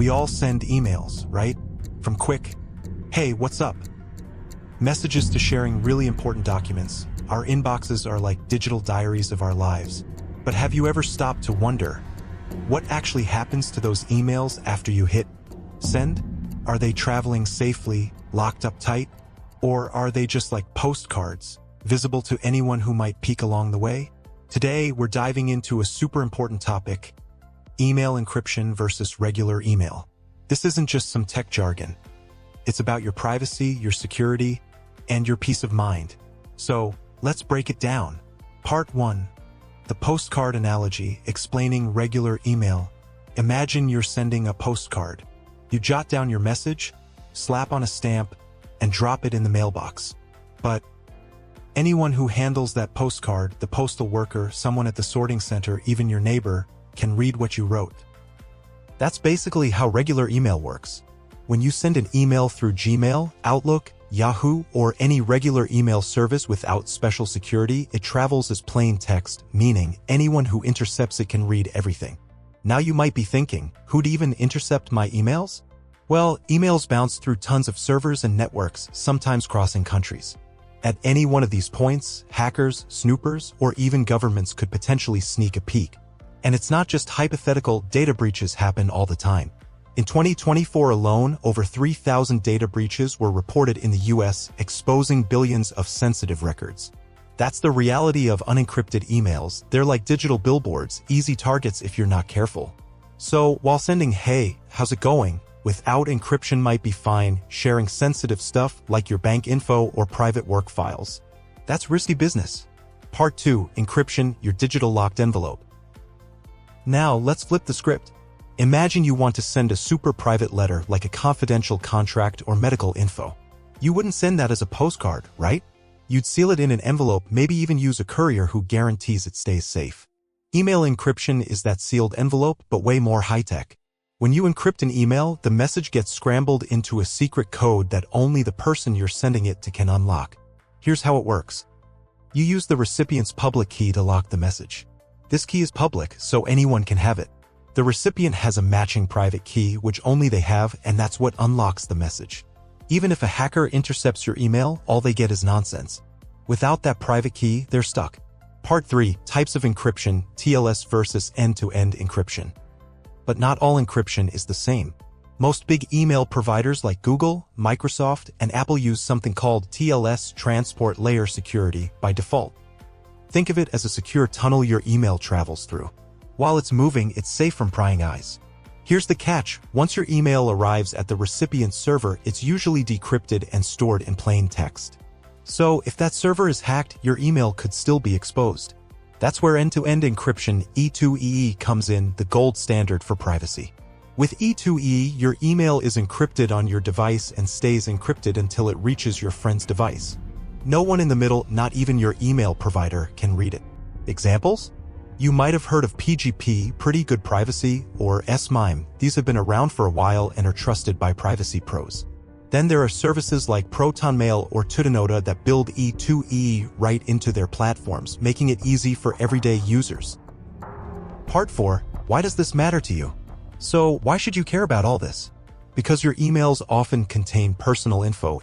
We all send emails, right? From quick, "Hey, what's up?" messages to sharing really important documents. Our inboxes are like digital diaries of our lives. But have you ever stopped to wonder, what actually happens to those emails after you hit send? Are they traveling safely, locked up tight? Or are they just like postcards, visible to anyone who might peek along the way? Today, we're diving into a super important topic: email encryption versus regular email. This isn't just some tech jargon. It's about your privacy, your security, and your peace of mind. So, let's break it down. Part 1. The postcard analogy, explaining regular email. Imagine you're sending a postcard. You jot down your message, slap on a stamp, and drop it in the mailbox. But anyone who handles that postcard, the postal worker, someone at the sorting center, even your neighbor, can read what you wrote. That's basically how regular email works. When you send an email through Gmail, Outlook, Yahoo, or any regular email service without special security, it travels as plain text, meaning anyone who intercepts it can read everything. Now you might be thinking, who'd even intercept my emails? Well, emails bounce through tons of servers and networks, sometimes crossing countries. At any one of these points, hackers, snoopers, or even governments could potentially sneak a peek. And it's not just hypothetical, data breaches happen all the time. In 2024 alone, over 3,000 data breaches were reported in the US, exposing billions of sensitive records. That's the reality of unencrypted emails. They're like digital billboards, easy targets if you're not careful. So, while sending "Hey, how's it going?" without encryption might be fine, sharing sensitive stuff like your bank info or private work files, that's risky business. Part 2. Encryption, your digital locked envelope. Now, let's flip the script. Imagine you want to send a super private letter like a confidential contract or medical info. You wouldn't send that as a postcard, right? You'd seal it in an envelope, maybe even use a courier who guarantees it stays safe. Email encryption is that sealed envelope, but way more high-tech. When you encrypt an email, the message gets scrambled into a secret code that only the person you're sending it to can unlock. Here's how it works. You use the recipient's public key to lock the message. This key is public, so anyone can have it. The recipient has a matching private key, which only they have, and that's what unlocks the message. Even if a hacker intercepts your email, all they get is nonsense. Without that private key, they're stuck. Part 3. Types of encryption, TLS versus end-to-end encryption. But not all encryption is the same. Most big email providers like Google, Microsoft, and Apple use something called TLS, Transport Layer Security, by default. Think of it as a secure tunnel your email travels through. While it's moving, it's safe from prying eyes. Here's the catch: once your email arrives at the recipient's server, it's usually decrypted and stored in plain text. So, if that server is hacked, your email could still be exposed. That's where end-to-end encryption, E2EE, comes in, the gold standard for privacy. With E2EE, your email is encrypted on your device and stays encrypted until it reaches your friend's device. No one in the middle, not even your email provider, can read it. Examples? You might have heard of PGP, Pretty Good Privacy, or S-MIME. These have been around for a while and are trusted by privacy pros. Then there are services like ProtonMail or Tutanota that build E2EE right into their platforms, making it easy for everyday users. Part 4. Why does this matter to you? So, why should you care about all this? Because your emails often contain personal info.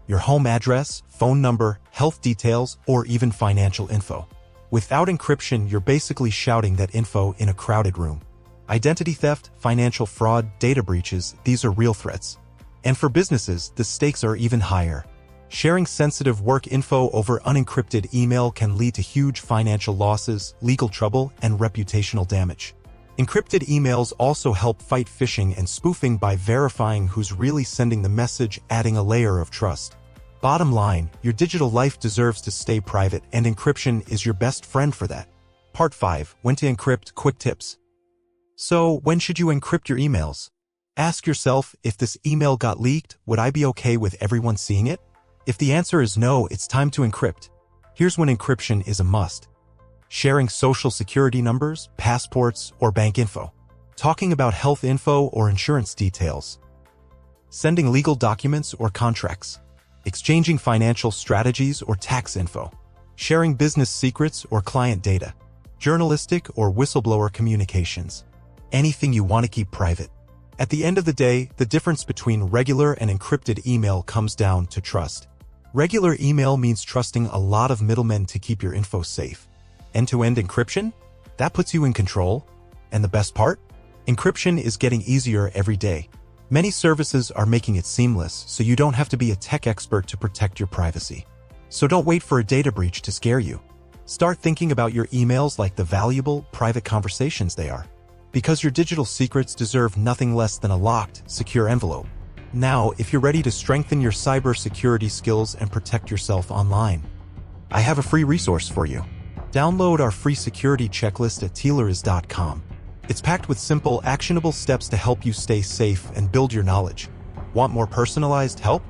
Your home address, phone number, health details, or even financial info. Without encryption, you're basically shouting that info in a crowded room. Identity theft, financial fraud, data breaches, these are real threats. And for businesses, the stakes are even higher. Sharing sensitive work info over unencrypted email can lead to huge financial losses, legal trouble, and reputational damage. Encrypted emails also help fight phishing and spoofing by verifying who's really sending the message, adding a layer of trust. Bottom line, your digital life deserves to stay private, and encryption is your best friend for that. Part 5. When to encrypt, quick tips. So, when should you encrypt your emails? Ask yourself, if this email got leaked, would I be okay with everyone seeing it? If the answer is no, it's time to encrypt. Here's when encryption is a must. Sharing social security numbers, passports, or bank info. Talking about health info or insurance details. Sending legal documents or contracts. Exchanging financial strategies or tax info. Sharing business secrets or client data. Journalistic or whistleblower communications. Anything you want to keep private. At the end of the day, the difference between regular and encrypted email comes down to trust. Regular email means trusting a lot of middlemen to keep your info safe. End-to-end encryption? That puts you in control. And the best part? Encryption is getting easier every day. Many services are making it seamless, so you don't have to be a tech expert to protect your privacy. So don't wait for a data breach to scare you. Start thinking about your emails like the valuable, private conversations they are. Because your digital secrets deserve nothing less than a locked, secure envelope. Now, if you're ready to strengthen your cybersecurity skills and protect yourself online, I have a free resource for you. Download our free security checklist at Tileris.com. It's packed with simple, actionable steps to help you stay safe and build your knowledge. Want more personalized help?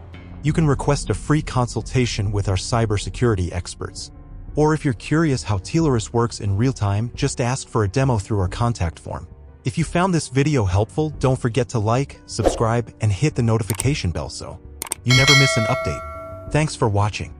You can request a free consultation with our cybersecurity experts. Or if you're curious how Tileris works in real time, just ask for a demo through our contact form. If you found this video helpful, don't forget to like, subscribe, and hit the notification bell so you never miss an update. Thanks for watching.